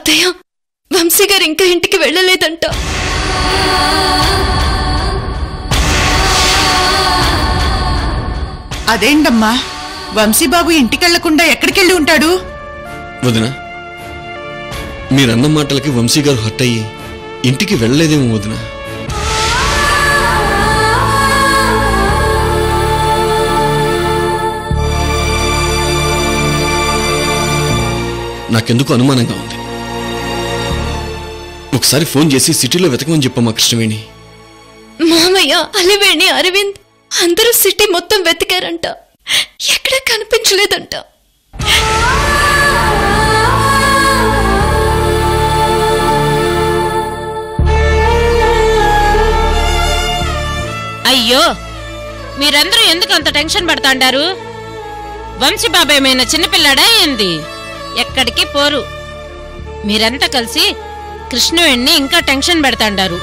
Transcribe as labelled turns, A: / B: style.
A: అత్తయ్య, వంశీ గారు ఇంకా ఇంటికి వెళ్ళలేదంట.
B: అదేంటమ్మా, వంశీబాబు ఇంటికెళ్లకుండా ఎక్కడికెళ్ళి ఉంటాడు?
C: వదినా, మీరన్న మాటలకి వంశీ గారు హర్ట్ అయ్యి ఇంటికి వెళ్ళలేదేమో వదినా. నాకెందుకు అనుమానంగా ఉంది. ఒకసారి ఫోన్ చేసి సిటీలో వెతకమని చెప్పమ్మా కృష్ణవేణి.
A: మామయ్య, అలివేణి, అరవింద్ అందరూ సిటీ మొత్తం వెతికారంట, ఎక్కడా కనిపించలేదంట.
D: అయ్యో, మీరందరూ ఎందుకు అంత టెన్షన్ పడతాండారు? వంశీ బాబాయ్ ఏమైనా చిన్నపిల్లాడా ఏంది? ఎక్కడికి పోరు. మీరంతా కలిసి కృష్ణవేణిని ఇంకా టెన్షన్ పెడతాండారు.